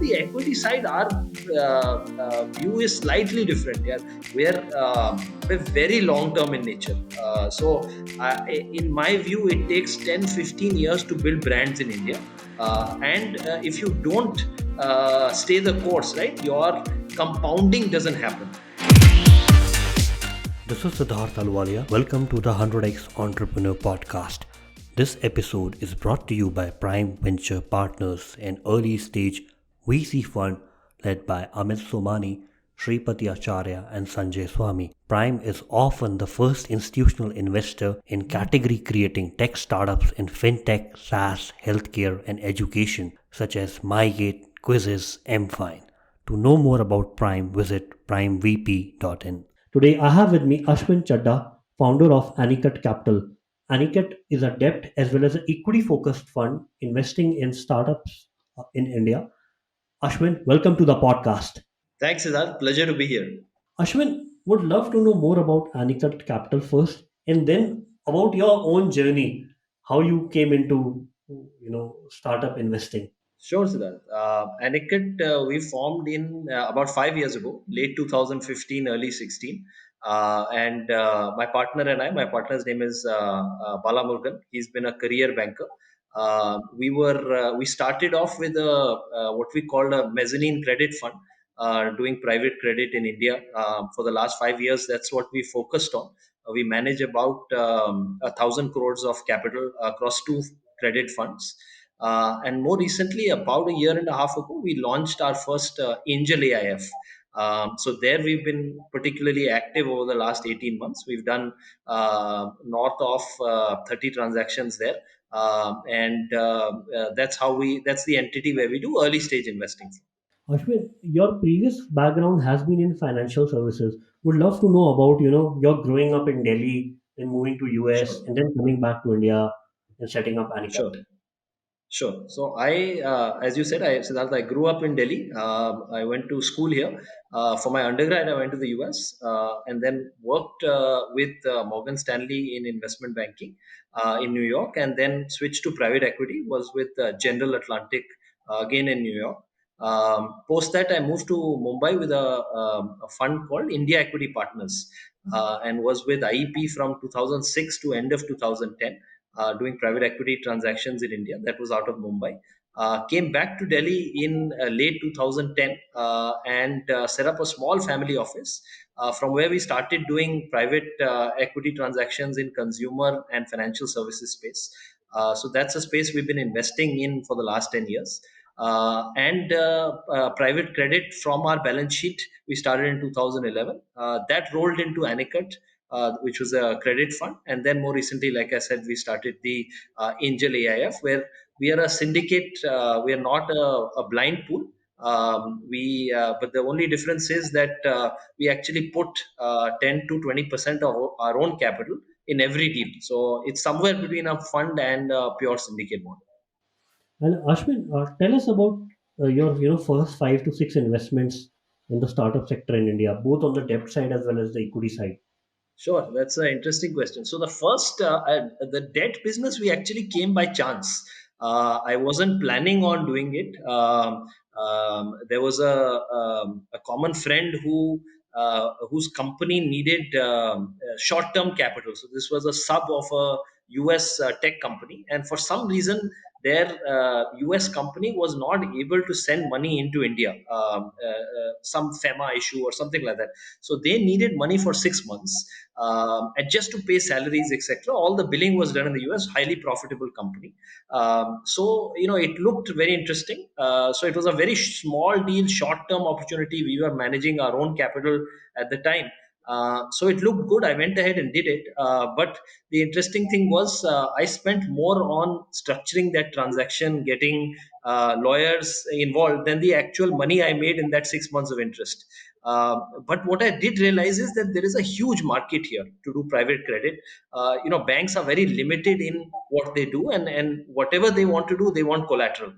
the equity side, our view is slightly different. Yeah, we're very long term in nature. In my view, it takes 10, 15 years to build brands in India. And if you don't stay the course, right, your compounding doesn't happen. This is Siddharth Alwalia. Welcome to the 100x Entrepreneur Podcast. This episode is brought to you by Prime Venture Partners, an early stage VC fund led by Amit Somani, Shripati Acharya, and Sanjay Swami. Prime is often the first institutional investor in category creating tech startups in fintech, SaaS, healthcare, and education, such as MyGate, Quizzes, MFine. To know more about Prime, visit primevp.in. Today, I have with me Ashwin Chadda, founder of Anicut Capital. Anicut is a debt as well as an equity focused fund investing in startups in India. Ashwin, welcome to the podcast. Thanks, Siddharth. Pleasure to be here. Ashwin, would love to know more about Anicut Capital first and then about your own journey, how you came into startup investing. Sure, Siddharth. Aniket, we formed in about 5 years ago, late 2015, early 16. And my partner and I, my partner's name is Bala Murugan. He's been a career banker. We started off with what we called a mezzanine credit fund, doing private credit in India. For the last 5 years, that's what we focused on. We manage about 1,000 crores of capital across two credit funds. And more recently, about a year and a half ago, we launched our first Angel AIF. So there we've been particularly active over the last 18 months. We've done north of 30 transactions there. That's the entity where we do early stage investing. Ashwin, your previous background has been in financial services. Would love to know about, your growing up in Delhi, then moving to US, Sure. and then coming back to India and setting up Anicut. Sure. Sure. So as you said, Siddharth, I grew up in Delhi. I went to school here. For my undergrad, I went to the US and then worked with Morgan Stanley in investment banking in New York, and then switched to private equity. Was with General Atlantic again in New York. Post that, I moved to Mumbai with a fund called India Equity Partners, and was with IEP from 2006 to end of 2010, doing private equity transactions in India. That was out of Mumbai. Came back to Delhi in late 2010 and set up a small family office, from where we started doing private equity transactions in consumer and financial services space. So that's a space we've been investing in for the last 10 years. And private credit from our balance sheet, we started in 2011. That rolled into Anicut, which was a credit fund. And then more recently, like I said, we started the Angel AIF, where we are a syndicate. We are not a blind pool. But the only difference is that we actually put 10 to 20% of our own capital in every deal. So it's somewhere between a fund and a pure syndicate model. And Ashwin, tell us about your first 5 to 6 investments in the startup sector in India, both on the debt side as well as the equity side. Sure, that's an interesting question. So the debt business, we actually came by chance. I wasn't planning on doing it. There was a common friend whose company needed short-term capital. So this was a sub of a US tech company, and for some reason, their US company was not able to send money into India. Some FEMA issue or something like that. So they needed money for 6 months, and just to pay salaries, etc. All the billing was done in the US. Highly profitable company. So it looked very interesting. So it was a very small deal, short-term opportunity. We were managing our own capital at the time. So it looked good. I went ahead and did it. But the interesting thing was, I spent more on structuring that transaction, getting lawyers involved, than the actual money I made in that 6 months of interest. But what I did realize is that there is a huge market here to do private credit. Banks are very limited in what they do, and whatever they want to do, they want collateral.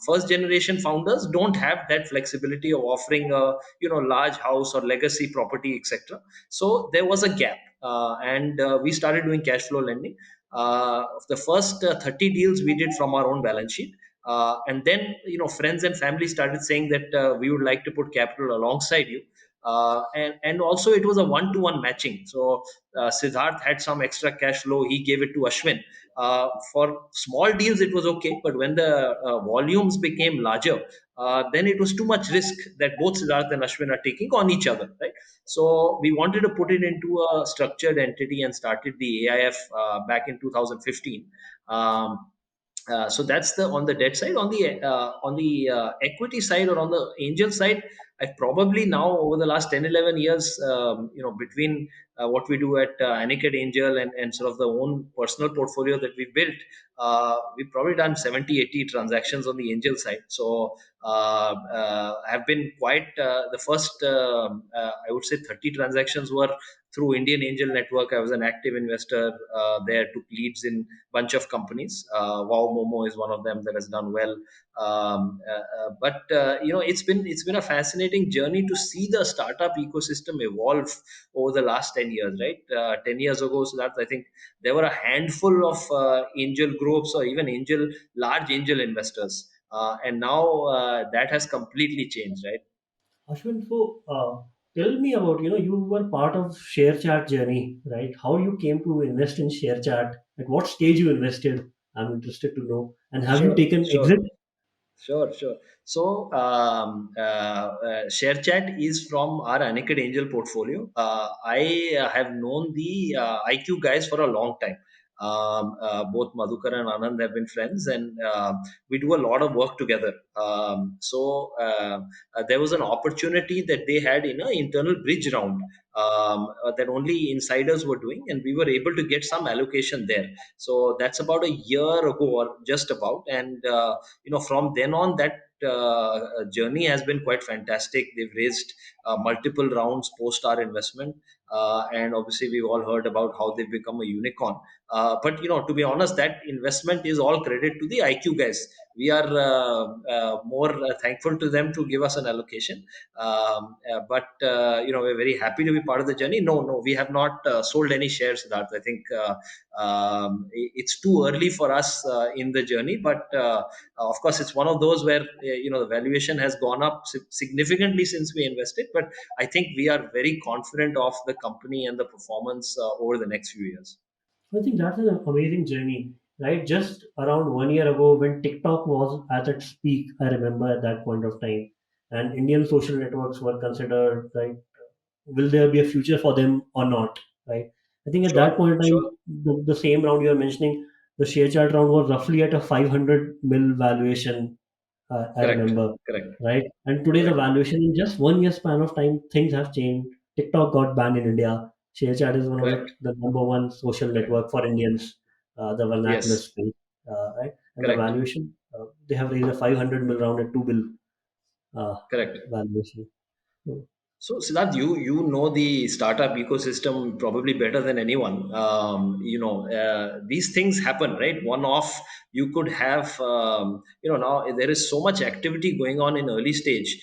First generation founders don't have that flexibility of offering a large house or legacy property, etc. So there was a gap, and we started doing cash flow lending. The first 30 deals we did from our own balance sheet. And then friends and family started saying that we would like to put capital alongside you. And also it was a one-to-one matching. So Siddharth had some extra cash flow, he gave it to Ashwin. For small deals it was okay, but when the volumes became larger, then it was too much risk that both Siddharth and Ashwin are taking on each other, right? So we wanted to put it into a structured entity and started the AIF back in 2015. So that's the on the debt side. On the equity side or on the angel side, I've probably now over the last 10, 11 years, between what we do at Aniket Angel and sort of the own personal portfolio that we built, we've probably done 70, 80 transactions on the angel side. So have been quite the first, I would say 30 transactions were through Indian Angel Network. I was an active investor there, took leads in bunch of companies. Wow Momo is one of them that has done well. But it's been a fascinating journey to see the startup ecosystem evolve over the last 10 years, right? 10 years ago, so that I think there were a handful of angel groups or even large angel investors. And now that has completely changed, right? Ashwin, so tell me about, you were part of ShareChat journey, right? How you came to invest in ShareChat, at what stage you invested, I'm interested to know. And have you Sure, taken sure. exit? Sure, sure. So, ShareChat is from our Aniket Angel portfolio. I have known the IQ guys for a long time. Both Madhukar and Anand have been friends, and we do a lot of work together. There was an opportunity that they had in an internal bridge round that only insiders were doing, and we were able to get some allocation there. So that's about a year ago, or just about, and from then on that journey has been quite fantastic. They've raised multiple rounds post our investment, and obviously we've all heard about how they've become a unicorn. But to be honest, that investment is all credit to the IQ guys. We are more thankful to them to give us an allocation. But we're very happy to be part of the journey. No, no, we have not sold any shares, Siddharth. I think it's too early for us in the journey, but of course, it's one of those where the valuation has gone up significantly since we invested. But I think we are very confident of the company and the performance over the next few years. I think that's an amazing journey, right? Just around 1 year ago, when TikTok was at its peak, I remember at that point of time, and Indian social networks were considered, right? Will there be a future for them or not, right? I think at that Sure, point in time, sure. the same round you are mentioning, the share chart round was roughly at a 500 mil valuation, I Correct, remember, correct, right? And today the correct, valuation in just 1 year span of time, things have changed. TikTok got banned in India. ShareChat is one of correct, the number one social correct. network for Indians, the vernacular Yes, space, right? And the correct, valuation, they have raised a 500 mil round at 2 bill correct. valuation. So, So, Siddharth, you know the startup ecosystem probably better than anyone. These things happen, right? One off, you could have, now there is so much activity going on in early stage.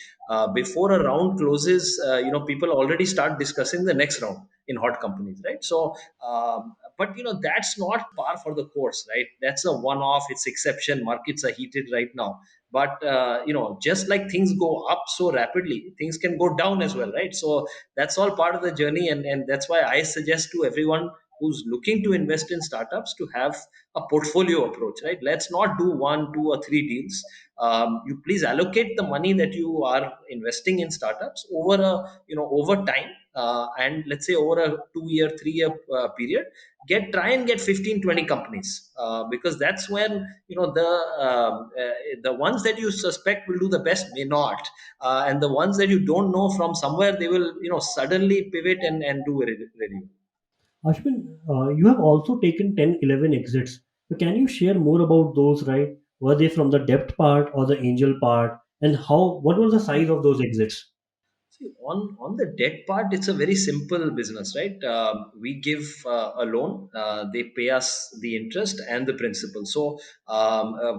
Before a round closes, people already start discussing the next round in hot companies, right? So, but that's not par for the course, right? That's a one off. It's exception. Markets are heated right now, but just like things go up so rapidly, things can go down as well, right? So that's all part of the journey, and that's why I suggest to everyone who's looking to invest in startups to have a portfolio approach, right? Let's not do one, two, or three deals. You please allocate the money that you are investing in startups over time, and let's say over a 2 year 3 year period, try and get 15, 20 companies, because that's when the ones that you suspect will do the best may not, and the ones that you don't know, from somewhere they will suddenly pivot and do very well. Ashwin, you have also taken 10, 11 exits. So can you share more about those, right? Were they from the debt part or the angel part? And what was the size of those exits? See, on the debt part, it's a very simple business, right? We give a loan, they pay us the interest and the principal. So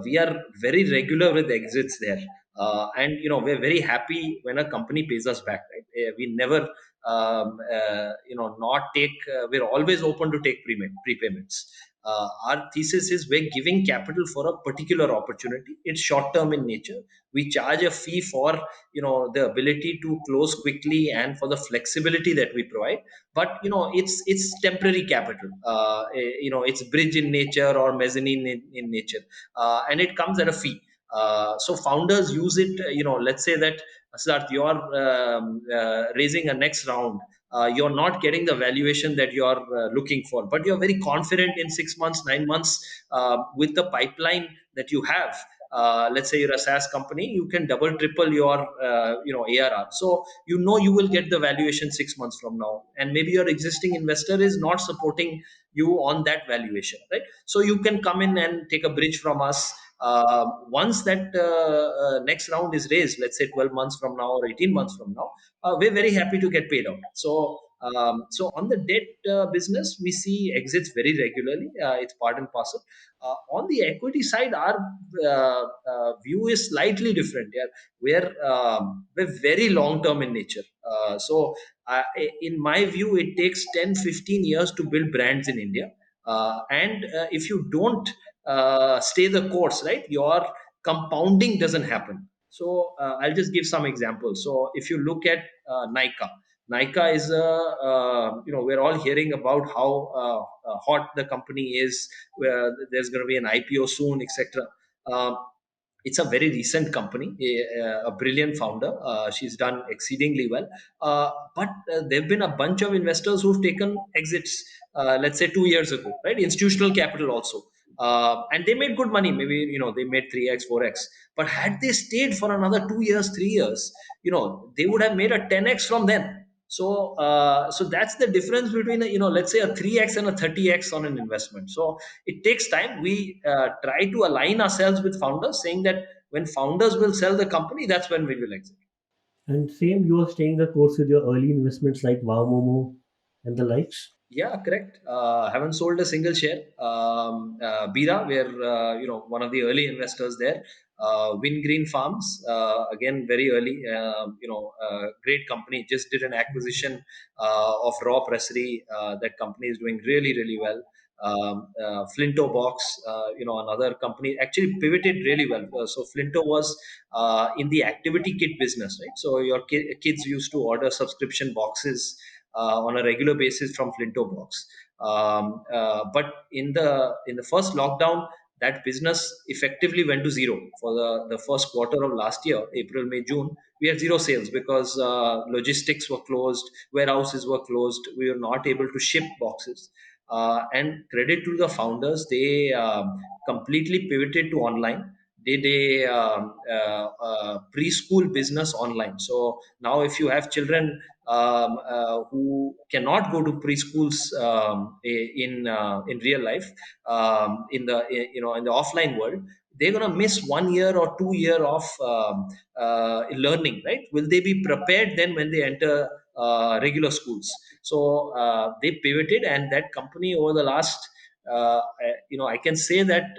we are very regular with exits there, and we're very happy when a company pays us back, right? We never, not take. We're always open to take prepayments. Our thesis is we're giving capital for a particular opportunity. It's short term in nature. We charge a fee for the ability to close quickly and for the flexibility that we provide. But it's temporary capital. It's bridge in nature or mezzanine in nature, and it comes at a fee. So founders use it. Let's say that, Siddharth, you're raising a next round. You're not getting the valuation that you're looking for, but you're very confident in 6 months, 9 months, with the pipeline that you have. Let's say you're a SaaS company, you can double, triple your ARR. So you will get the valuation 6 months from now, and maybe your existing investor is not supporting you on that valuation, right? So you can come in and take a bridge from us. Once that next round is raised, let's say 12 months from now or 18 months from now, we're very happy to get paid out. So on the debt business, we see exits very regularly. It's part and parcel. On the equity side, our view is slightly different. Yeah, we're very long term in nature. In my view, it takes 10, 15 years to build brands in India. And if you don't stay the course, right, your compounding doesn't happen. So I'll just give some examples. So if you look at Nika, Nika is we're all hearing about how hot the company is, where there's going to be an IPO soon, etc. Uh, it's a very recent company, a brilliant founder. She's done exceedingly well. But there have been a bunch of investors who've taken exits, let's say 2 years ago, right? Institutional capital also. And they made good money. Maybe, they made 3x, 4x. But had they stayed for another 2 years, 3 years, they would have made a 10x from then. So that's the difference between let's say a 3x and a 30x on an investment. So it takes time. We try to align ourselves with founders, saying that when founders will sell the company, that's when we will exit. And same, you are staying the course with your early investments like Wow Momo and the likes. Yeah, correct. Haven't sold a single share. Bira, we're one of the early investors there. Wingreen Farms, again very early. Great company. Just did an acquisition of Raw Pressery. That company is doing really really well. Flinto Box, another company actually pivoted really well. So Flinto was in the activity kit business, right? So your kids used to order subscription boxes on a regular basis from Flinto Box. But in the first lockdown, that business effectively went to zero for the first quarter of last year, April, May, June. We had zero sales because logistics were closed, warehouses were closed. We were not able to ship boxes. And credit to the founders, they completely pivoted to online. Did a preschool business online. So now, if you have children who cannot go to preschools in real life, in the offline world, they're going to miss 1 year or 2 year of learning, right? Will they be prepared then when they enter regular schools? So they pivoted, and that company over the last I can say that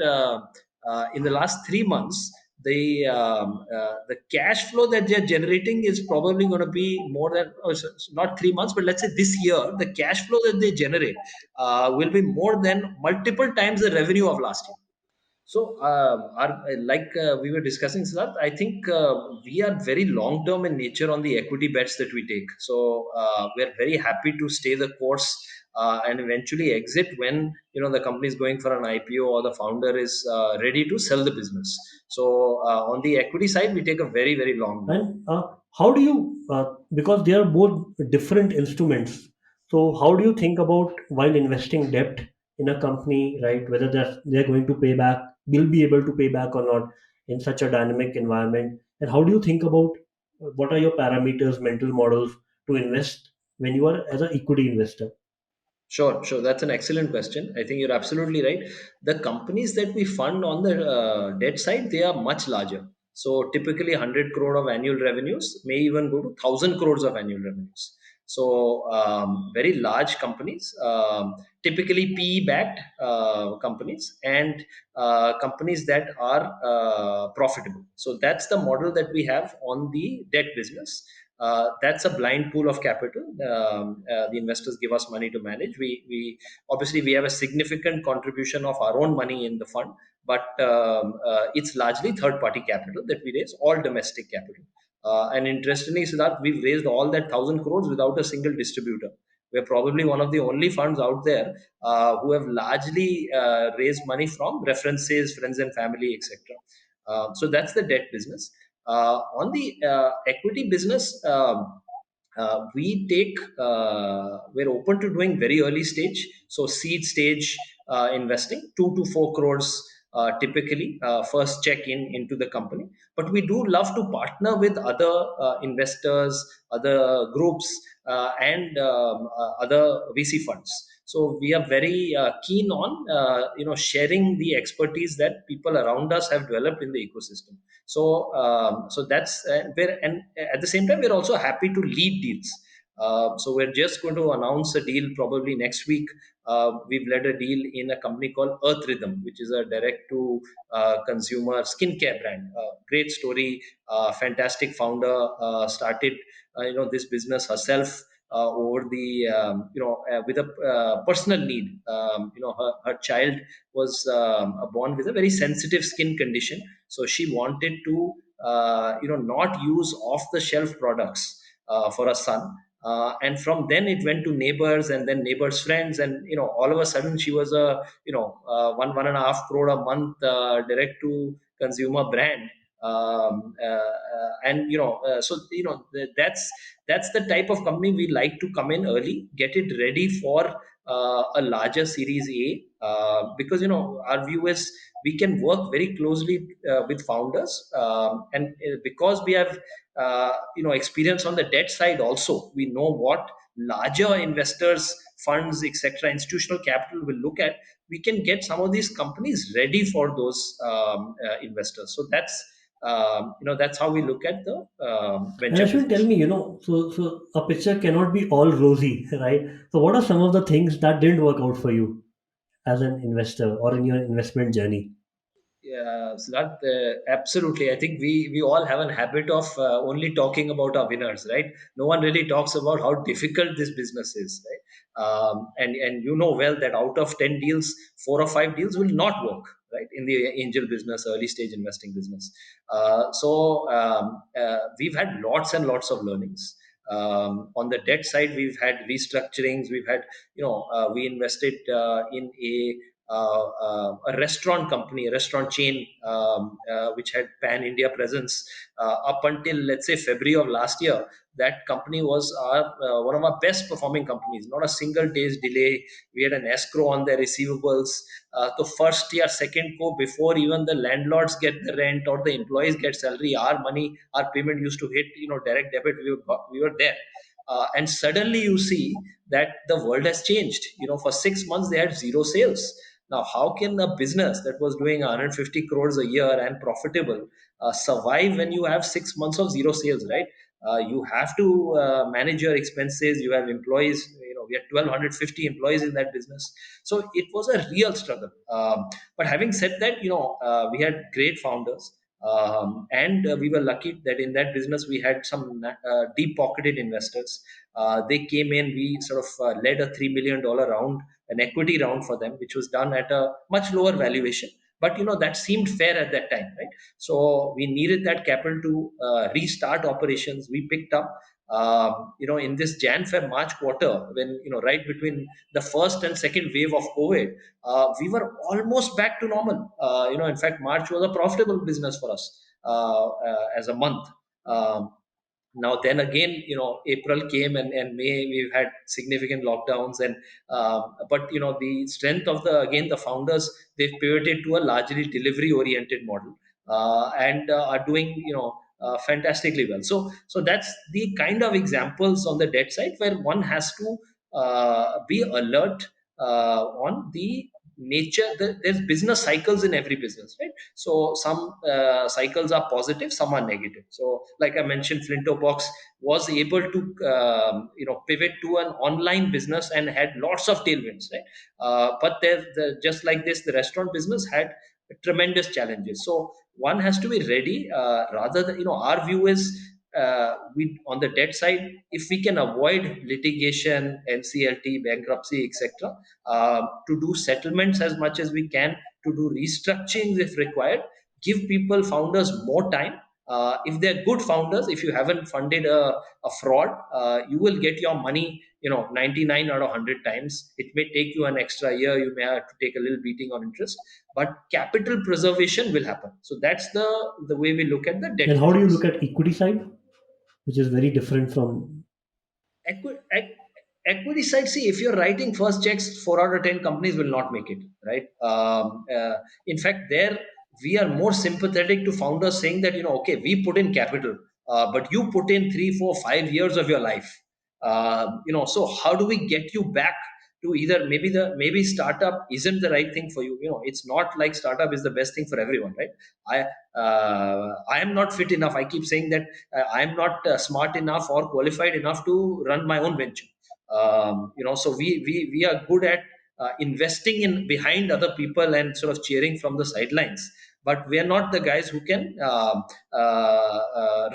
in the last 3 months, the cash flow that they're generating is probably going to be more than, not 3 months, but let's say this year, the cash flow that they generate will be more than multiple times the revenue of last year. So, like we were discussing, Siddharth, I think we are very long term in nature on the equity bets that we take. So, we're very happy to stay the course and eventually exit when the company is going for an IPO or the founder is ready to sell the business. So, on the equity side, we take a very very long view. And how do you, because they are both different instruments, so how do you think about while investing debt in a company, right? Whether they're going to pay back, will be able to pay back or not in such a dynamic environment? And how do you think about what are your parameters, mental models to invest when you are as an equity investor? Sure, sure. That's an excellent question. I think you're absolutely right. The companies that we fund on the debt side, they are much larger. So typically 100 crore of annual revenues may even go to 1,000 crores of annual revenues. So very large companies, typically PE backed companies, and companies that are profitable. So that's the model that we have on the debt business. That's a blind pool of capital. The investors give us money to manage. We obviously we have a significant contribution of our own money in the fund, but it's largely third party capital that we raise, all domestic capital. And interestingly, Siddharth, we've raised all that 1,000 crores without a single distributor. We're probably one of the only funds out there who have largely raised money from references, friends and family, etc. So that's the debt business. On the equity business, we're open to doing very early stage, so seed stage investing, 2 to 4 crores typically, first check in into the company. But we do love to partner with other investors, other groups, and other VC funds. So we are very keen on sharing the expertise that people around us have developed in the ecosystem. So that's where, and at the same time, we're also happy to lead deals. So we're just going to announce a deal probably next week. We've led a deal in a company called Earth Rhythm, which is a direct to consumer skincare brand. Great story, fantastic founder, started this business herself over the with a personal need. Her child was born with a very sensitive skin condition, so she wanted to not use off the shelf products for a son. And from then it went to neighbors and then neighbors friends, and all of a sudden she was a 1.5 crore a month direct to consumer brand. And so that's the type of company we like to come in early, get it ready for a larger series A, because our view is we can work very closely with founders, and because we have experience on the debt side also, we know what larger investors, funds, etc., institutional capital will look at. We can get some of these companies ready for those investors. So that's how we look at the And venture Ashwin, tell business. me, so a picture cannot be all rosy, right? So what are some of the things that didn't work out for you as an investor or in your investment journey? Yeah, so that absolutely. I think we all have a habit of only talking about our winners, right? No one really talks about how difficult this business is, right? And you know well that out of 10 deals, 4 or 5 deals will not work, right? In the angel business, early stage investing business. We've had lots and lots of learnings. On the debt side, we've had restructurings. We've had, we invested in a restaurant company, a restaurant chain, which had pan India presence up until, let's say, February of last year. That company was one of our best performing companies. Not a single day's delay. We had an escrow on their receivables. The first year, second co, before even the landlords get the rent or the employees get salary, our money, our payment used to hit, direct debit. We were there. And suddenly you see that the world has changed. For 6 months they had zero sales. Now, how can a business that was doing 150 crores a year and profitable survive when you have 6 months of zero sales, right? You have to manage your expenses. You have employees. We had 1,250 employees in that business, so it was a real struggle. But having said that, we had great founders, and we were lucky that in that business we had some deep-pocketed investors. They came in. We sort of led a $3 million round, an equity round for them, which was done at a much lower valuation. But that seemed fair at that time, right? So we needed that capital to restart operations. We picked up, in this Jan, Feb, March quarter, when right between the first and second wave of COVID, we were almost back to normal. In fact, March was a profitable business for us as a month. Now then again, April came, and May we've had significant lockdowns, and but the strength of the founders, they've pivoted to a largely delivery oriented model, and are doing fantastically well. So that's the kind of examples on the debt side where one has to be alert on the nature. There's business cycles in every business, right? So some cycles are positive, some are negative. So like I mentioned, Flinto Box was able to pivot to an online business and had lots of tailwinds, right? But just like this, the restaurant business had tremendous challenges. So one has to be ready, rather than, our view is we on the debt side, if we can avoid litigation, NCLT, bankruptcy, etc., to do settlements as much as we can, to do restructurings if required, give people, founders, more time. If they're good founders, if you haven't funded a fraud, you will get your money, 99 out of 100 times. It may take you an extra year, you may have to take a little beating on interest, but capital preservation will happen. So that's the way we look at the debt And how do you look business. at equity side, which is very different from? Equity side, see, if you're writing first checks, 4 out of 10 companies will not make it, right? In fact, there we are more sympathetic to founders saying that, okay, we put in capital, but you put in 3, 4, 5 years of your life. So how do we get you back to either maybe startup isn't the right thing for you? It's not like startup is the best thing for everyone, right? I I am not fit enough. I keep saying that I am not smart enough or qualified enough to run my own venture. So we are good at investing in behind other people and sort of cheering from the sidelines, but we are not the guys who can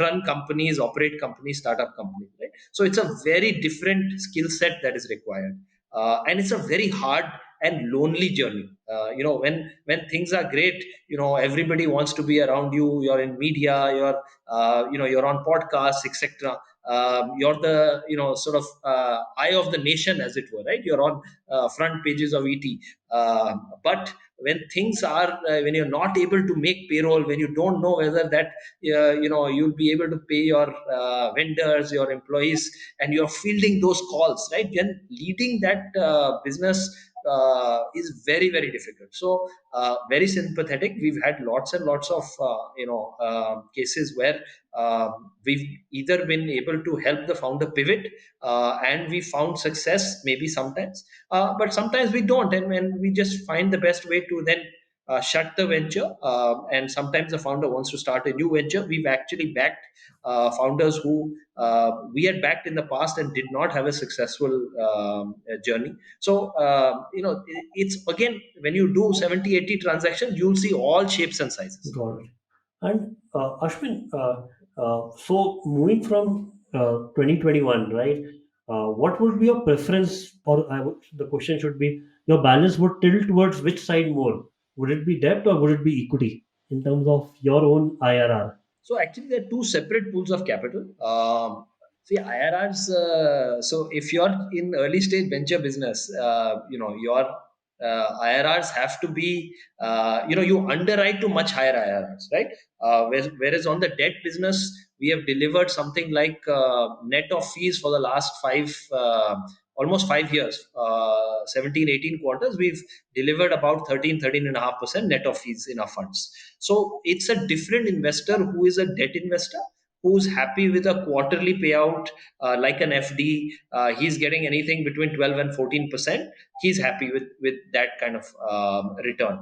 run companies, operate companies, startup companies, right? So it's a very different skill set that is required, and it's a very hard and lonely journey. When things are great, everybody wants to be around you. You're in media, you're on podcasts, etc. You're the sort of eye of the nation, as it were, right? You're on front pages of ET. But when things are when you're not able to make payroll, when you don't know whether that you'll be able to pay your vendors, your employees, and you're fielding those calls, right? Then leading that business is very, very difficult. So very sympathetic. We've had lots and lots of cases where we've either been able to help the founder pivot, and we found success maybe sometimes, but sometimes we don't, and we just find the best way to then shut the venture. And sometimes the founder wants to start a new venture. We've actually backed founders who we had backed in the past and did not have a successful journey. So it's again, when you do 70, 80 transactions, you'll see all shapes and sizes. Got it. And Ashwin, so moving from 2021, right? What would be your preference, or the question should be, your balance would tilt towards which side more? Would it be debt or would it be equity in terms of your own IRR? So actually, there are two separate pools of capital. See, IRRs. So if you're in early stage venture business, your IRRs have to be, you underwrite to much higher IRRs, right? Whereas on the debt business, we have delivered something like net of fees for the last almost 5 years, 17, 18 quarters, we've delivered about 13.5% net of fees in our funds. So it's a different investor who is a debt investor, who's happy with a quarterly payout, like an FD. He's getting anything between 12 and 14%. He's happy with that kind of return.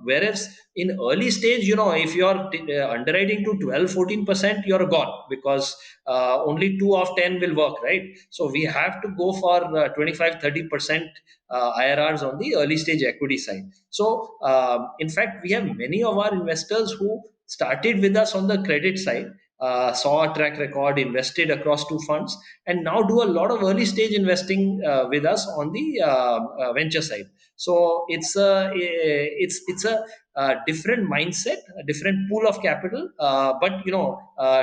Whereas in early stage, if you're underwriting to 12, 14%, you're gone, because only 2 of 10 will work, right? So we have to go for 25, 30% IRRs on the early stage equity side. So, in fact, we have many of our investors who started with us on the credit side, saw our track record, invested across two funds, and now do a lot of early stage investing with us on the venture side. So it's a different mindset, a different pool of capital. But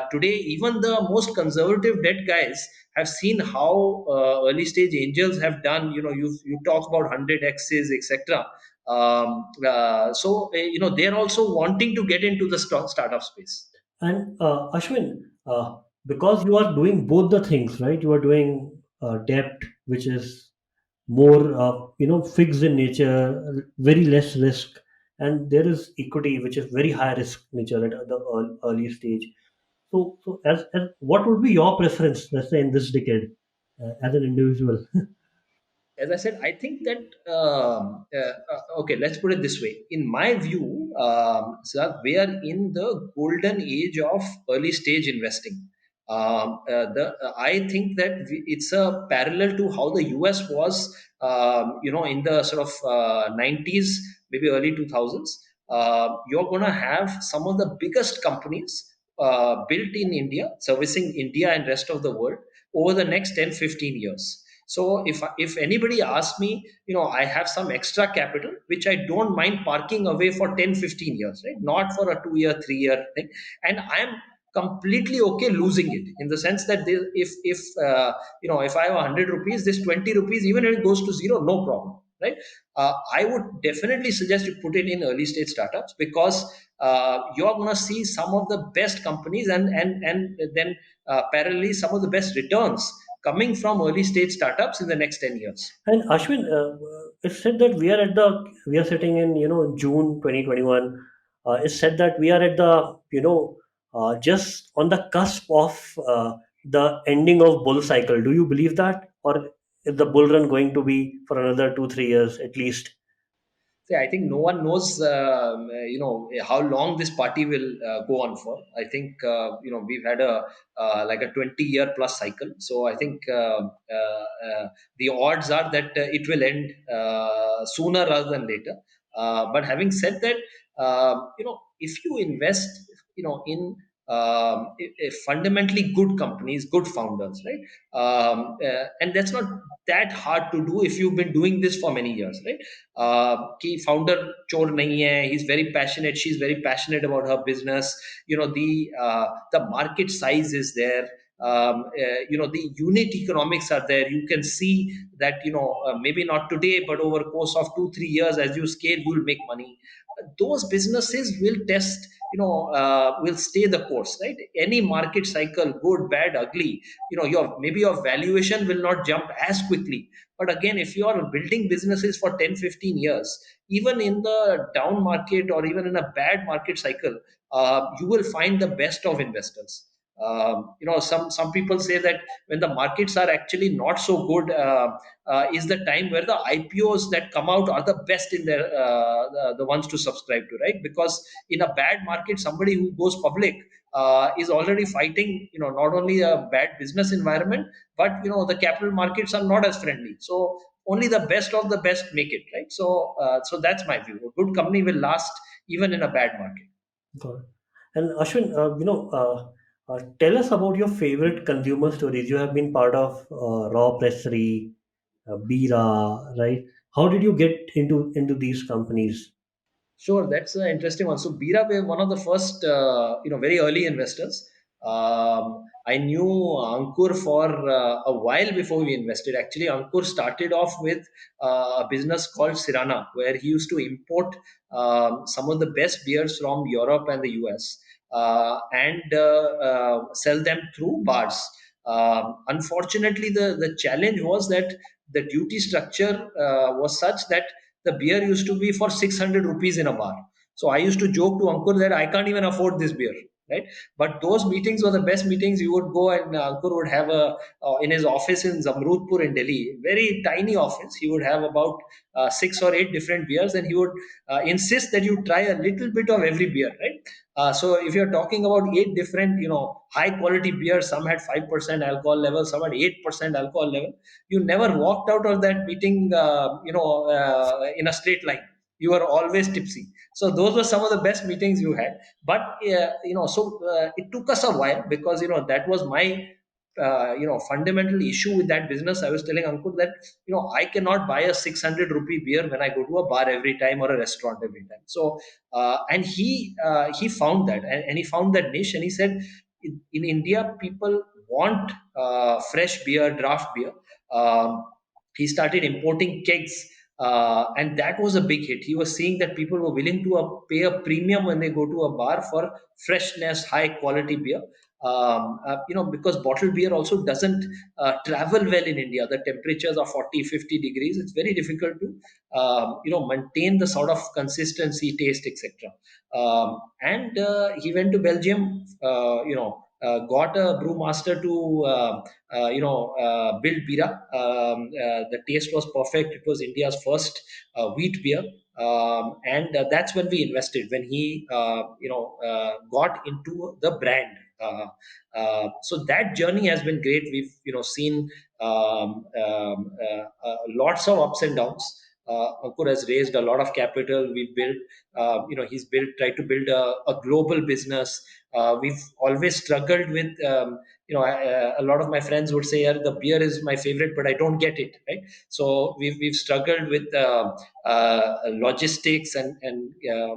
today, even the most conservative debt guys have seen how early stage angels have done. You talk about 100x's, etc. They're also wanting to get into the startup space. And Ashwin, because you are doing both the things, right? You are doing debt, which is more, fixed in nature, very less risk, and there is equity, which is very high risk nature at the early stage. So as what would be your preference, let's say in this decade, as an individual? As I said, I think that okay, let's put it this way. In my view, sir, we are in the golden age of early stage investing. I think that it's a parallel to how the US was, in the sort of 90s, maybe early 2000s. You're going to have some of the biggest companies built in India, servicing India and rest of the world over the next 10, 15 years. So if anybody asks me, I have some extra capital which I don't mind parking away for 10, 15 years, right? Not for a 2 year, 3 year thing, and I'm completely okay losing it, in the sense that if I have 100 rupees, this 20 rupees, even if it goes to zero, no problem, right? I would definitely suggest you put it in early stage startups, because you're going to see some of the best companies, and then parallelly some of the best returns coming from early stage startups in the next 10 years. And Ashwin, it's said that we are sitting in June 2021. It's said that we are at the just on the cusp of the ending of bull cycle. Do you believe that, or is the bull run going to be for another 2 3 years at least? See, I think no one knows, how long this party will go on for. I think we've had a like a 20-year plus cycle. So I think the odds are that it will end sooner rather than later. But having said that, if you invest, in fundamentally good companies, good founders, right? And that's not that hard to do if you've been doing this for many years, right? कि founder चोर नहीं है, he's very passionate, she's very passionate about her business. The market size is there. The unit economics are there. You can see that, maybe not today, but over course of 2 3 years, as you scale, you will make money. Those businesses will test, will stay the course, right? Any market cycle, good, bad, ugly, your valuation will not jump as quickly. But again, if you are building businesses for 10, 15 years, even in the down market or even in a bad market cycle, you will find the best of investors. Some people say that when the markets are actually not so good, is the time where the IPOs that come out are the best in their the ones to subscribe to, right? Because in a bad market, somebody who goes public is already fighting, not only a bad business environment, but the capital markets are not as friendly. So only the best of the best make it, right? So that's my view. A good company will last even in a bad market. Got it. And Ashwin, tell us about your favorite consumer stories. You have been part of Raw Pressery, Bira, right? How did you get into these companies? Sure, that's an interesting one. So Bira were one of the first, very early investors. I knew Ankur for a while before we invested. Actually, Ankur started off with a business called Sirana, where he used to import some of the best beers from Europe and the US, and sell them through bars. Unfortunately, the challenge was that the duty structure was such that the beer used to be for 600 rupees in a bar. So I used to joke to Ankur that I can't even afford this beer, right? But those meetings were the best meetings. You would go, and Ankur would have in his office in Zamrudpur in Delhi, very tiny office. He would have about 6 or 8 different beers, and he would insist that you try a little bit of every beer, right? So if you're talking about 8 different, high quality beers, some had 5% alcohol level, some had 8% alcohol level. You never walked out of that meeting, in a straight line. You were always tipsy. So those were some of the best meetings you had. But it took us a while, because that was my fundamental issue with that business. I was telling Ankur that I cannot buy a 600 rupee beer when I go to a bar every time, or a restaurant every time. So and he found that, and he found that niche, and he said in India people want fresh beer, draft beer. He started importing kegs, and that was a big hit. He was seeing that people were willing to pay a premium when they go to a bar for freshness, high quality beer. Because bottled beer also doesn't travel well in India. The temperatures are 40, 50 degrees. It's very difficult to maintain the sort of consistency, taste, etc. And he went to Belgium, got a brewmaster to build bira. The taste was perfect. It was India's first wheat beer. And that's when we invested, when he got into the brand. So that journey has been great. We've seen lots of ups and downs. Ankur has raised a lot of capital. We built, he's tried to build a global business. We've always struggled with, a lot of my friends would say, yeah, the beer is my favorite, but I don't get it, right? So we've struggled with logistics and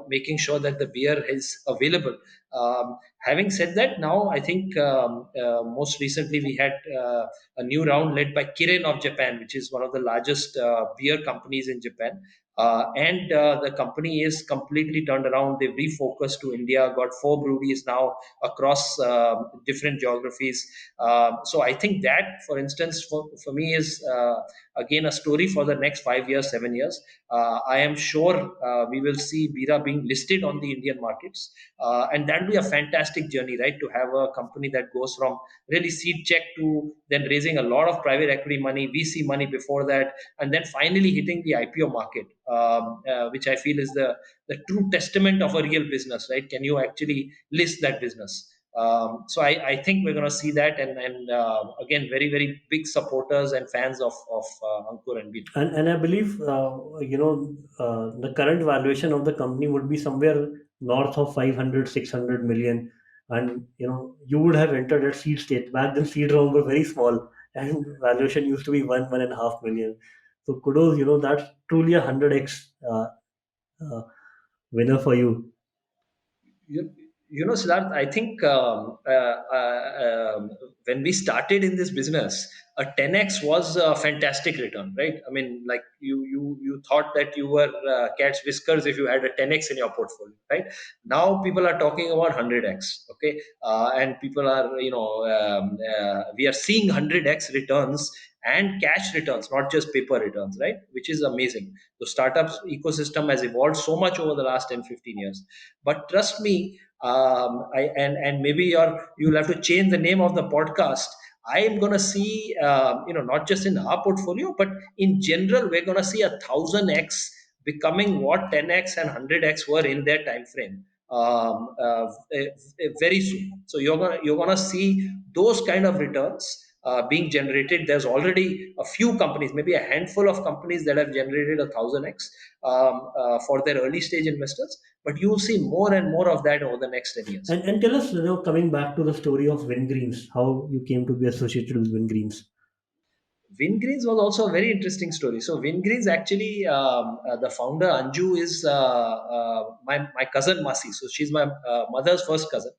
making sure that the beer is available. Having said that, now I think most recently we had a new round led by Kirin of Japan, which is one of the largest beer companies in Japan. And the company is completely turned around. They've refocused to India, got four breweries now across different geographies. So I think that, for instance, for me is again a story for the next 5 years, 7 years. I am sure we will see Bira being listed on the Indian markets, and that will be a fantastic journey, right? To have a company that goes from really seed check to then raising a lot of private equity money, VC money before that, and then finally hitting the IPO market, which I feel is the true testament of a real business, right? Can you actually list that business? So I think we're going to see that, and again, very very big supporters and fans of Ankur and Beat. And I believe, the current valuation of the company would be somewhere north of 500, 600 million. And, you would have entered at seed state. Back then, seed round were very small and valuation used to be 1.5 million. So kudos, that's truly a 100x uh, winner for you. You, Siddharth, I think when we started in this business, a 10x was a fantastic return, right? I mean, like you thought that you were cat's whiskers if you had a 10x in your portfolio, right? Now people are talking about 100x, okay? And people are, we are seeing 100x returns and cash returns, not just paper returns, right? Which is amazing. The startups ecosystem has evolved so much over the last 10, 15 years. But trust me, and maybe you'll have to change the name of the podcast. I am going to see, not just in our portfolio, but in general, we're going to see 1,000x becoming what 10x and 100x were in their time frame, very soon. So you're gonna see those kind of returns being generated. There's already a few companies, maybe a handful of companies that have generated 1,000x for their early stage investors, but you will see more and more of that over the next 10 years. And tell us, coming back to the story of Wingreens, how you came to be associated with Wingreens. Wingreens was also a very interesting story. So Wingreens actually, the founder Anju is my cousin Masi. So she's my mother's first cousin.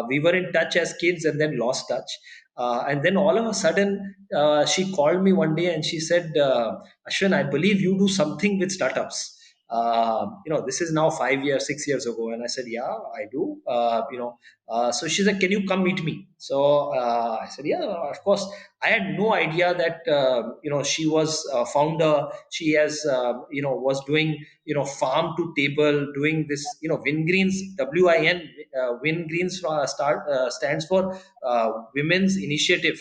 We were in touch as kids and then lost touch. And then all of a sudden, she called me one day and she said, Ashwin, I believe you do something with startups. This is now 5 years, 6 years ago. And I said, yeah, I do. So she said, can you come meet me? So I said, yeah, of course. I had no idea that she was a founder. She has was doing farm to table, doing this Wingreens, WIN, Wingreens stands for Women's Initiative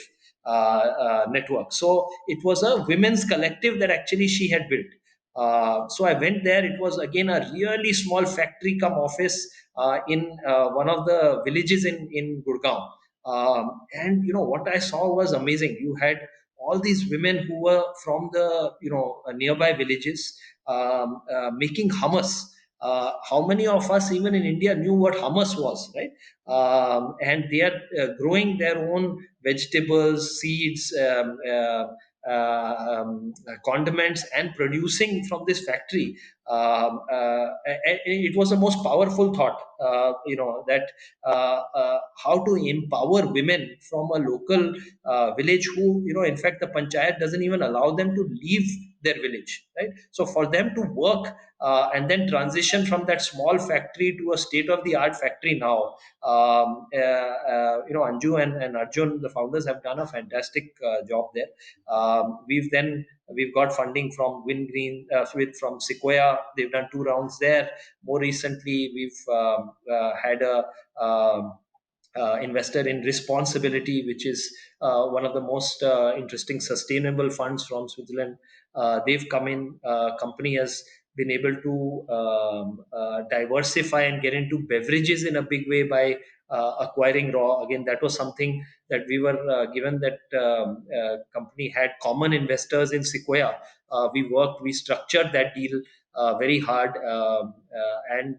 Network. So it was a women's collective that actually she had built. So I went there. It was again a really small factory come office in one of the villages in Gurgaon. And what I saw was amazing. You had all these women who were from the nearby villages making hummus. How many of us, even in India, knew what hummus was, right? And they are growing their own vegetables, seeds, condiments, and producing from this factory. It was the most powerful thought, that how to empower women from a local village who, in fact, the panchayat doesn't even allow them to leave their village, right? So for them to work and then transition from that small factory to a state of the art factory now, Anju and Arjun, the founders, have done a fantastic job there. We've got funding from Windgreen, from Sequoia. They've done two rounds there. More recently, we've had a investor in Responsibility, which is one of the most interesting sustainable funds from Switzerland. They've come in. Company has been able to diversify and get into beverages in a big way by acquiring Raw. Again, that was something that we were given, that company had common investors in Sequoia. We structured that deal very hard. And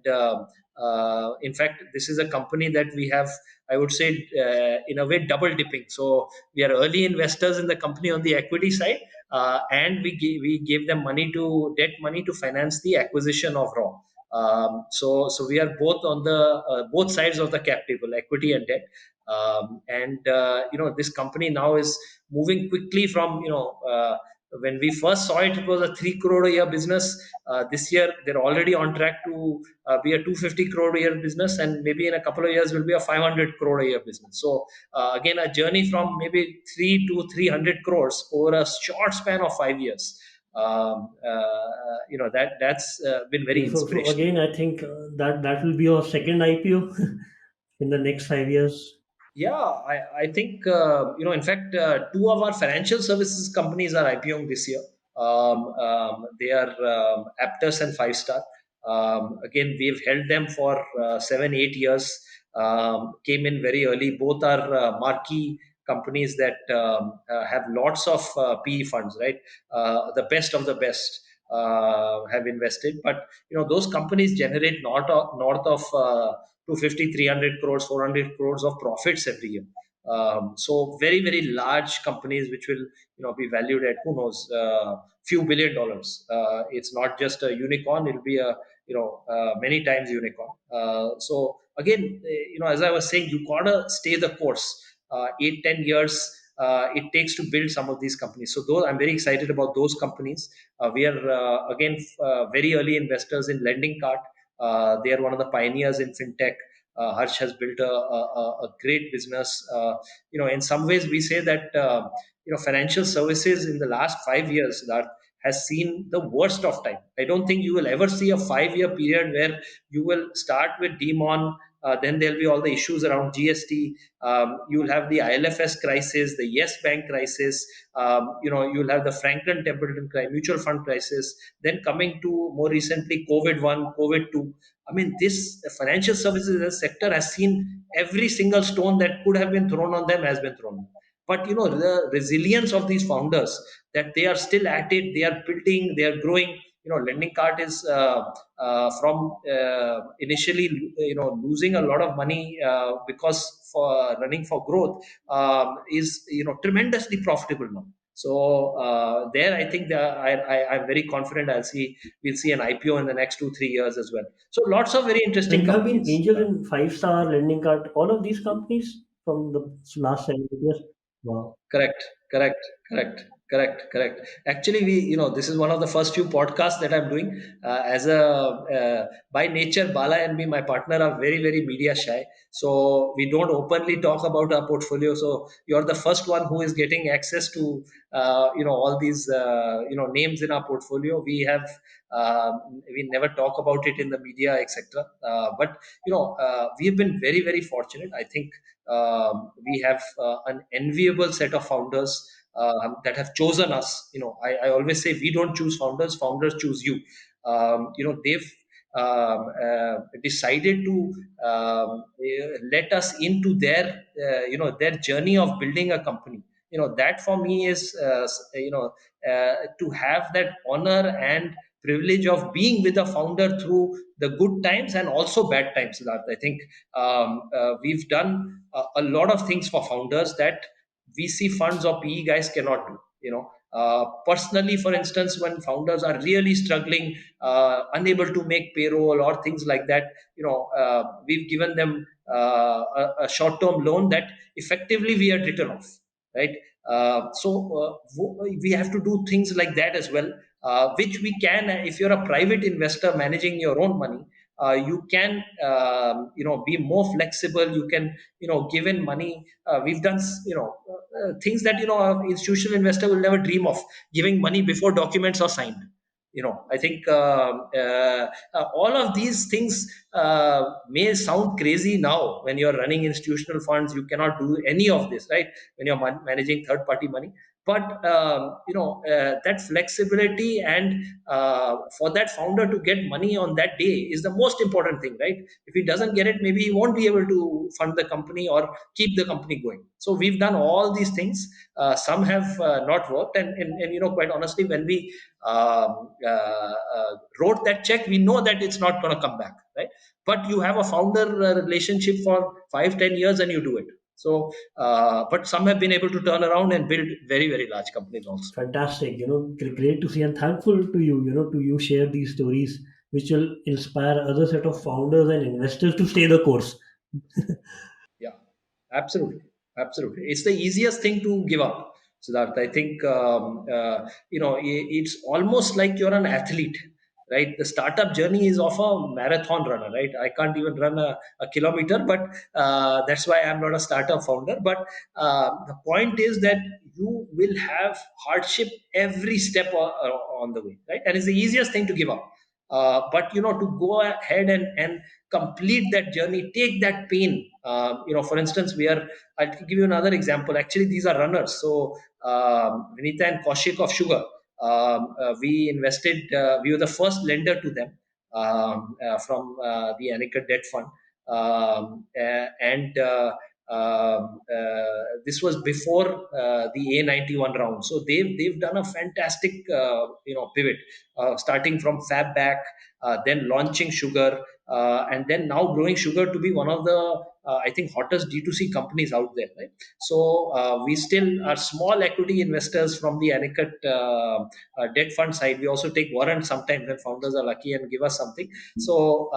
In fact, this is a company that we have, I would say, in a way, double dipping. So we are early investors in the company on the equity side, and we gave them debt money to finance the acquisition of Raw. So we are both on the both sides of the cap table, equity and debt. This company now is moving quickly from, when we first saw it, it was a 3 crore a year business. This year, they're already on track to be a 250 crore a year business, and maybe in a couple of years will be a 500 crore a year business. So again, a journey from maybe 3 to 300 crores over a short span of 5 years. That's been very Okay, so inspirational. again, I think that will be your second IPO in the next 5 years. Yeah, I think, in fact, two of our financial services companies are IPOing this year. They are Aptus and Five Star. Again, we've held them for 7, 8 years. Came in very early. Both are marquee companies that have lots of PE funds, right? The best of the best have invested. But those companies generate north of 250, 300 crores, 400 crores of profits every year. So very, very large companies which will be valued at, who knows, few $1 billion. It's not just a unicorn; it'll be a many times unicorn. So again, as I was saying, you gotta stay the course. 8, 10 years it takes to build some of these companies. So those, I'm very excited about those companies. We are again very early investors in Lending Cart. They are one of the pioneers in fintech. Harsh has built a great business. In some ways, we say that financial services in the last 5 years that has seen the worst of time. I don't think you will ever see a 5 year period where you will start with Demon. Then there'll be all the issues around GST. You'll have the ILFS crisis, the Yes Bank crisis. You'll have the Franklin Templeton mutual fund crisis. Then coming to more recently, COVID 1, COVID 2. I mean, this financial services sector has seen every single stone that could have been thrown on them has been thrown. But the resilience of these founders, that they are still at it, they are building, they are growing. Lending Cart is from initially losing a lot of money because for running for growth, is tremendously profitable now. So there, I think that I'm very confident we'll see an IPO in the next 2, 3 years as well. So lots of very And interesting you have been companies. angel in Five Star, Lending Card, all of these companies from the last 7 years. Wow. Correct, correct, correct. Actually, this is one of the first few podcasts that I'm doing. By nature, Bala and me, my partner, are very, very media shy. So we don't openly talk about our portfolio. So you're the first one who is getting access to, all these, names in our portfolio. We never talk about it in the media, etc. But we've been very, very fortunate. I think we have an enviable set of founders that have chosen us. I always say we don't choose founders; founders choose you. They've decided to let us into their journey of building a company. That for me is to have that honor and privilege of being with a founder through the good times and also bad times. Siddharth. I think we've done a lot of things for founders that VC funds or PE guys cannot do. Personally, for instance, when founders are really struggling, unable to make payroll or things like that, we've given them a short-term loan that effectively we had written off, right? We have to do things like that as well, which we can. If you're a private investor managing your own money, you can be more flexible. You can give in money. We've done things that an institutional investor will never dream of, giving money before documents are signed. I think all of these things may sound crazy now. When you're running institutional funds, you cannot do any of this, right? When you're managing third party money. but that flexibility and for that founder to get money on that day is the most important thing, right? If he doesn't get it, maybe he won't be able to fund the company or keep the company going. So we've done all these things. Some have not worked, and quite honestly, when we wrote that check, we know that it's not going to come back, right? But you have a founder relationship for 5-10 years and you do it. So but some have been able to turn around and build very, very large companies also. Fantastic. Great to see and thankful to you, to you share these stories which will inspire other set of founders and investors to stay the course. Yeah, absolutely, absolutely. It's the easiest thing to give up, Siddharth. I think it's almost like you're an athlete, right? The startup journey is of a marathon runner, right? I can't even run a kilometer, but that's why I'm not a startup founder. But the point is that you will have hardship every step on the way, right? And it's the easiest thing to give up. But to go ahead and complete that journey, take that pain. For instance, I'll give you another example. Actually, these are runners. So Vinita and Kaushik of Sugar, we invested. We were the first lender to them from the Anika Debt Fund, and this was before the A91 round. So they've done a fantastic pivot, starting from Fab back, then launching Sugar, and then now growing Sugar to be one of the I think hottest D2C companies out there. Right? So we still are small equity investors from the Anicut debt fund side. We also take warrants sometimes when founders are lucky and give us something. So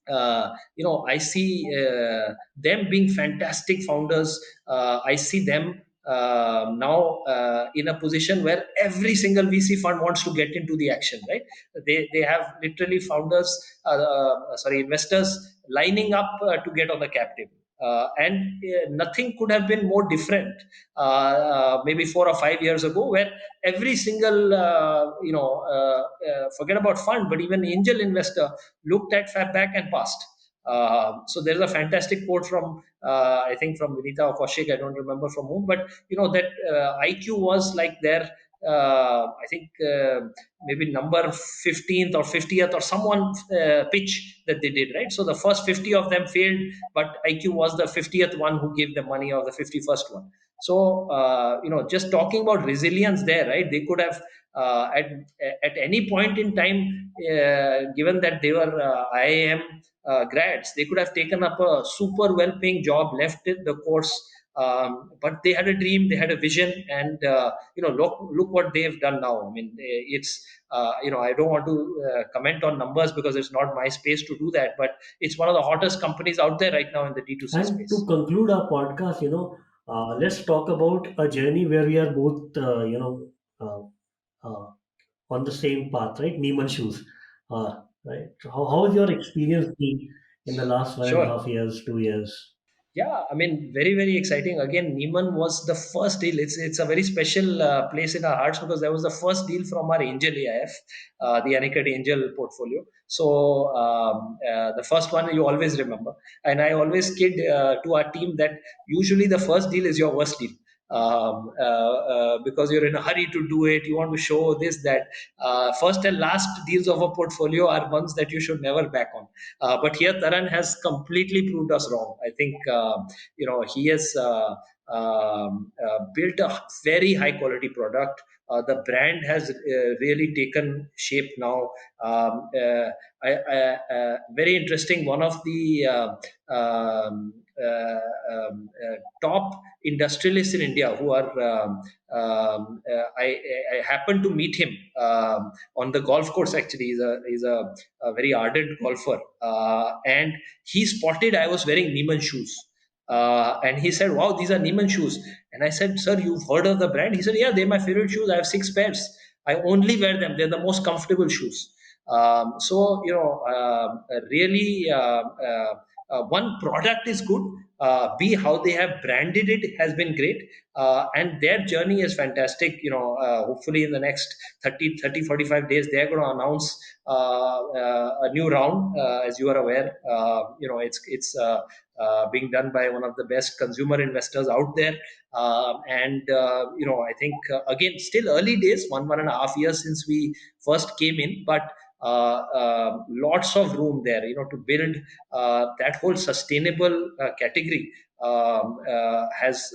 I see them being fantastic founders. I see them now in a position where every single VC fund wants to get into the action, right? They have literally founders, investors lining up to get on the cap table. And nothing could have been more different maybe 4 or 5 years ago, where every single forget about fund, but even angel investor looked at Fabback and passed. So there's a fantastic quote from I think from Vinita or Kaushik, I don't remember from whom, but that IQ was like their I think maybe number 15th or 50th or someone pitch that they did, right? So the first 50 of them failed, but IQ was the 50th one who gave the money, or the 51st one. So just talking about resilience there, right? They could have at any point in time, given that they were IIM grads, they could have taken up a super well-paying job, left it, the course, but they had a dream, they had a vision, and look what they've done now. I mean, it's I don't want to comment on numbers because it's not my space to do that, but it's one of the hottest companies out there right now in the D2C And to space. conclude our podcast, let's talk about a journey where we are both, uh, uh, on the same path, right? Neiman shoes. Right. So how has your experience been in the last one and a Sure. half years, 2 years? Yeah, I mean, very, very exciting. Again, Neiman was the first deal. It's a very special place in our hearts because that was the first deal from our Angel AIF, the Anicut Angel portfolio. So the first one you always remember, and I always kid to our team that usually the first deal is your worst deal. Because you're in a hurry to do it, you want to show this, that. First and last deals of a portfolio are ones that you should never back on. But here Taran has completely proved us wrong. I think he has built a very high quality product. The brand has really taken shape now. Very interesting. One of the top industrialists in India who are I happened to meet him on the golf course. Actually, he's a very ardent golfer, and he spotted I was wearing Neiman shoes. And he said, "Wow, these are Neiman shoes." And I said, "Sir, you've heard of the brand?" He said, "Yeah, they're my favorite shoes. I have 6 pairs. I only wear them. They're the most comfortable shoes." So really one, product is good. B, how they have branded it has been great. And their journey is fantastic. Hopefully in the next 45 days, they're going to announce a new round. As you are aware, it's being done by one of the best consumer investors out there. I think, again, still early days, 1.5 years since we first came in, but lots of room there, to build that whole sustainable category. Has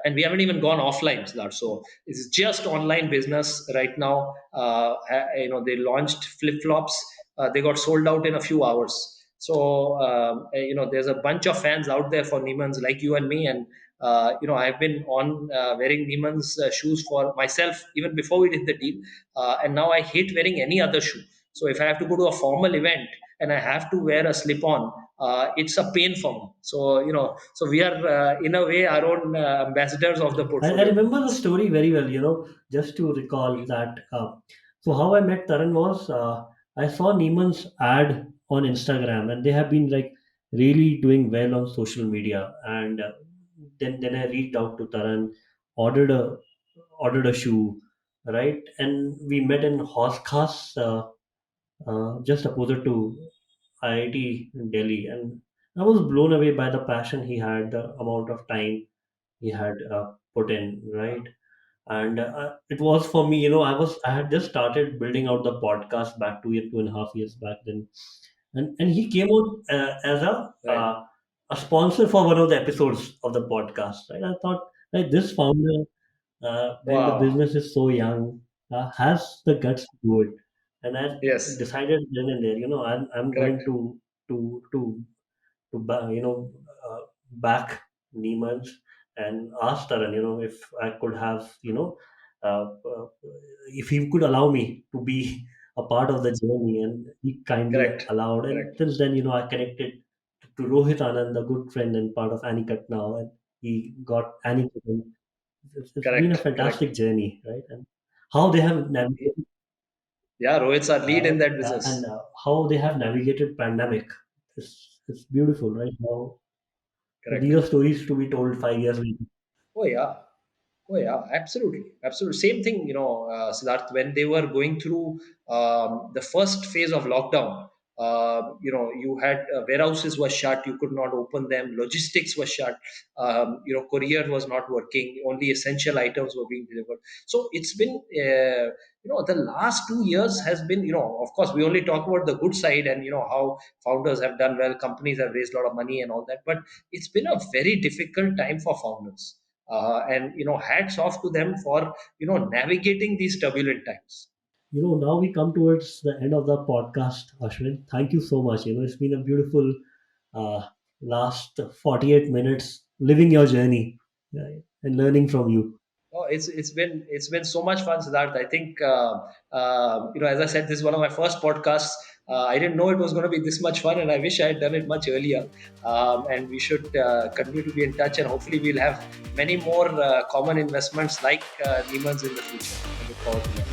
And we haven't even gone offline, Siddharth. So it's just online business right now. They launched flip flops. They got sold out in a few hours. So there's a bunch of fans out there for Neiman's, like you and me. And I've been on wearing Neiman's shoes for myself even before we did the deal. And now I hate wearing any other shoe. So if I have to go to a formal event and I have to wear a slip on, it's a pain for me. So so we are in a way our own ambassadors of the I portfolio. remember the story very well, just to recall that. So, how I met Taran was I saw Neiman's ad on Instagram, and they have been like really doing well on social media. And then I reached out to Taran, ordered a ordered a shoe, right? And we met in Horse Khas, just opposite to IIT in Delhi, and I was blown away by the passion he had, the amount of time he had put in, right? And it was for me, I had just started building out the podcast back 2.5 years back then, and he came out as Right. a sponsor for one of the episodes of the podcast, right? I thought, like, this founder, when the Wow. business is so young, has the guts to do it. And I Yes. decided then and there, I'm Correct. going to back Neiman's, and asked Taran, if I could have, if he could allow me to be a part of the journey, and he kindly Correct. allowed. And Correct. since then, I connected to Rohit Anand, a good friend and part of Anicut now, and he got Anicut. And it's been a Correct. Correct. fantastic journey, right? And how they have navigated, Yeah, Rohit's our lead in that and business. how they have navigated pandemic. It's beautiful, right? How these Correct. are stories to be told 5 years later. Oh yeah. Oh yeah, absolutely, absolutely. Same thing, Siddharth. When they were going through the first phase of lockdown, you had warehouses were shut. You could not open them. Logistics was shut. Courier was not working. Only essential items were being delivered. So it's been, the last 2 years has been, of course, we only talk about the good side and how founders have done well, companies have raised a lot of money and all that. But it's been a very difficult time for founders, and hats off to them for navigating these turbulent times. Now we come towards the end of the podcast, Ashwin. Thank you so much. It's been a beautiful uh, last 48 minutes living your journey, right, and learning from you. Oh, it's been so much fun, Siddharth. I think as I said, this is one of my first podcasts. I didn't know it was going to be this much fun, and I wish I had done it much earlier. And we should continue to be in touch, and hopefully we'll have many more common investments like Neiman's in the future. I look forward to that.